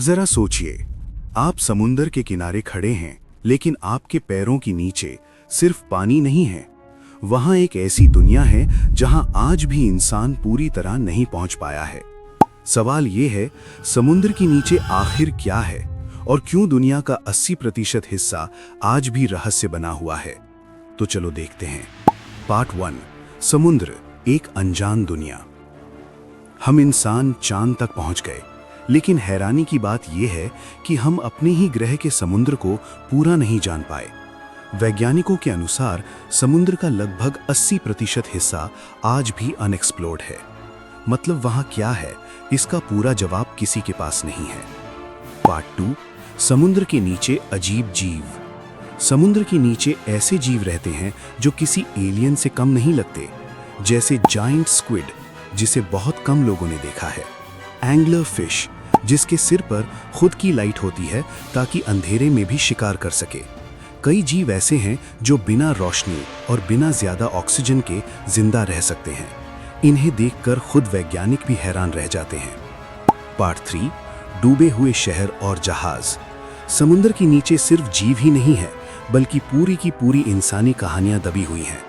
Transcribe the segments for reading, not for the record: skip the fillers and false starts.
जरा सोचिए, आप समुंदर के किनारे खड़े हैं, लेकिन आपके पैरों के नीचे सिर्फ पानी नहीं है। वहां एक ऐसी दुनिया है जहां आज भी इंसान पूरी तरह नहीं पहुंच पाया है। सवाल ये है, समुद्र के नीचे आखिर क्या है और क्यों दुनिया का 80% हिस्सा आज भी रहस्य बना हुआ है। तो चलो देखते हैं। पार्ट 1, समुद्र, एक अनजान दुनिया। हम इंसान चांद तक पहुंच गए, लेकिन हैरानी की बात यह है कि हम अपने ही ग्रह के समुद्र को पूरा नहीं जान पाए। वैज्ञानिकों के अनुसार समुद्र का लगभग 80% हिस्सा आज भी अनएक्सप्लोर्ड है। मतलब वहां क्या है, इसका पूरा जवाब किसी के पास नहीं है। पार्ट 2, समुद्र के नीचे अजीब जीव। समुद्र के नीचे ऐसे जीव रहते हैं जो किसी एलियन से कम नहीं लगते, जैसे जायंट स्क्विड, जिसे बहुत कम लोगों ने देखा है, एंगलर फिश, जिसके सिर पर खुद की लाइट होती है ताकि अंधेरे में भी शिकार कर सके। कई जीव ऐसे हैं जो बिना रोशनी और बिना ज्यादा ऑक्सीजन के जिंदा रह सकते हैं। इन्हें देखकर खुद वैज्ञानिक भी हैरान रह जाते हैं। पार्ट 3, डूबे हुए शहर और जहाज। समुद्र के नीचे सिर्फ जीव ही नहीं है, बल्कि पूरी की पूरी इंसानी कहानियां दबी हुई हैं।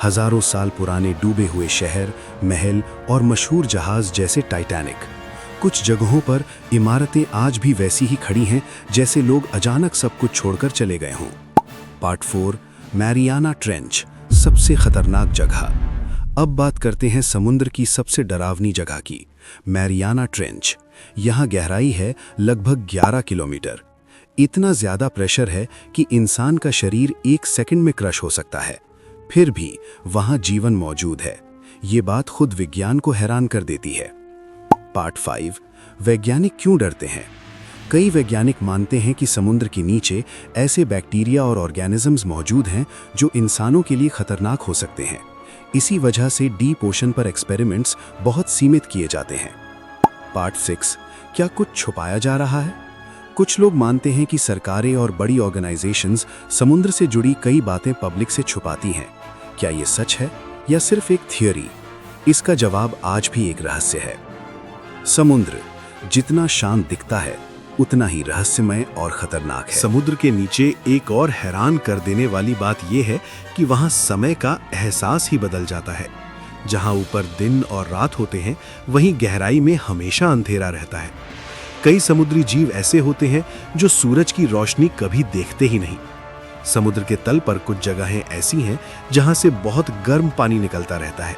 हजारों साल पुराने डूबे हुए शहर, महल और मशहूर जहाज जैसे टाइटैनिक। कुछ जगहों पर इमारतें आज भी वैसी ही खड़ी हैं जैसे लोग अचानक सब कुछ छोड़कर चले गए हों। पार्ट 4, मैरियाना ट्रेंच, सबसे खतरनाक जगह। अब बात करते हैं समुद्र की सबसे डरावनी जगह की, मैरियाना ट्रेंच। यहाँ गहराई है लगभग 11 किलोमीटर। इतना ज्यादा प्रेशर है कि इंसान का शरीर 1 सेकंड में क्रश हो सकता है। फिर भी वहाँ जीवन मौजूद है। ये बात खुद विज्ञान को हैरान कर देती है। पार्ट 5, वैज्ञानिक क्यों डरते हैं। कई वैज्ञानिक मानते हैं कि समुद्र के नीचे ऐसे बैक्टीरिया और ऑर्गेनिजम्स मौजूद हैं जो इंसानों के लिए खतरनाक हो सकते हैं। इसी वजह से डीप ओशन पर एक्सपेरिमेंट्स बहुत सीमित किए जाते हैं। पार्ट 6, क्या कुछ छुपाया जा रहा है। कुछ लोग मानते हैं कि सरकारें और बड़ी ऑर्गेनाइजेशंस समुद्र से जुड़ी कई बातें पब्लिक से छुपाती हैं। क्या ये सच है या सिर्फ एक थियरी? इसका जवाब आज भी एक रहस्य है। समुद्र जितना शांत दिखता है, उतना ही रहस्यमय और खतरनाक है। समुद्र के नीचे एक और हैरान कर देने वाली बात यह है कि वहां समय का एहसास ही बदल जाता है। जहां ऊपर दिन और रात होते हैं, वहीं गहराई में हमेशा अंधेरा रहता है। कई समुद्री जीव ऐसे होते हैं जो सूरज की रोशनी कभी देखते ही नहीं। समुद्र के तल पर कुछ जगहें ऐसी हैं जहां से बहुत गर्म पानी निकलता रहता है।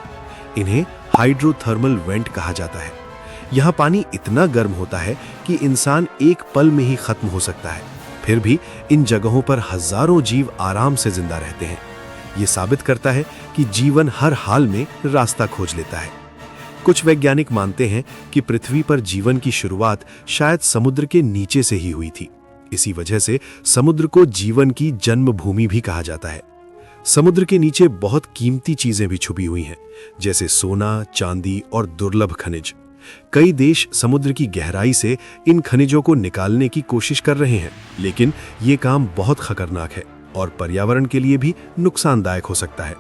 इन्हें हाइड्रोथर्मल वेंट कहा जाता है। यहाँ पानी इतना गर्म होता है कि इंसान एक पल में ही खत्म हो सकता है। फिर भी इन जगहों पर हजारों जीव आराम से जिंदा रहते हैं। ये साबित करता है कि जीवन हर हाल में रास्ता खोज लेता है। कुछ वैज्ञानिक मानते हैं कि पृथ्वी पर जीवन की शुरुआत शायद समुद्र के नीचे से ही हुई थी। इसी वजह से समुद्र को जीवन की जन्मभूमि भी कहा जाता है। समुद्र के नीचे बहुत कीमती चीजें भी छुपी हुई हैं, जैसे सोना, चांदी और दुर्लभ खनिज। कई देश समुद्र की गहराई से इन खनिजों को निकालने की कोशिश कर रहे हैं, लेकिन ये काम बहुत खतरनाक है और पर्यावरण के लिए भी नुकसानदायक हो सकता है।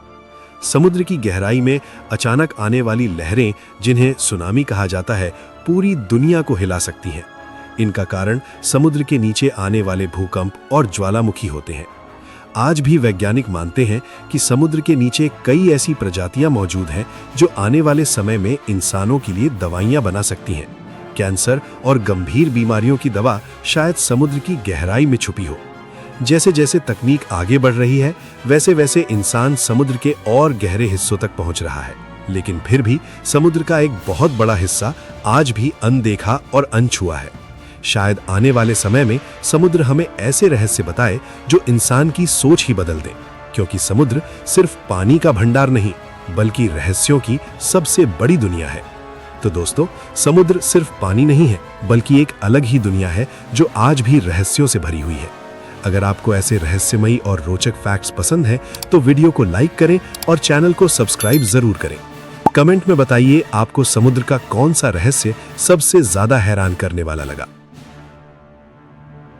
समुद्र की गहराई में अचानक आने वाली लहरें, जिन्हें सुनामी कहा जाता है, पूरी दुनिया को हिला सकती हैं। इनका कारण समुद्र के नीचे आने वाले भूकंप और ज्वालामुखी होते हैं। आज भी वैज्ञानिक मानते हैं कि समुद्र के नीचे कई ऐसी प्रजातियां मौजूद हैं जो आने वाले समय में इंसानों के लिए दवाइयां बना सकती हैं। कैंसर और गंभीर बीमारियों की दवा शायद समुद्र की गहराई में छुपी हो। जैसे जैसे तकनीक आगे बढ़ रही है, वैसे वैसे इंसान समुद्र के और गहरे हिस्सों तक पहुंच रहा है। लेकिन फिर भी समुद्र का एक बहुत बड़ा हिस्सा आज भी अनदेखा और अनछुआ है। शायद आने वाले समय में समुद्र हमें ऐसे रहस्य बताए जो इंसान की सोच ही बदल दें, क्योंकि समुद्र सिर्फ पानी का भंडार नहीं, बल्कि रहस्यों की सबसे बड़ी दुनिया है। तो दोस्तों, समुद्र सिर्फ पानी नहीं है, बल्कि एक अलग ही दुनिया है जो आज भी रहस्यों से भरी हुई है। अगर आपको ऐसे रहस्यमयी और रोचक फैक्ट्स पसंद हैं, तो वीडियो को लाइक करें और चैनल को सब्सक्राइब जरूर करें। कमेंट में बताइए आपको समुद्र का कौन सा रहस्य सबसे ज्यादा हैरान करने वाला लगा।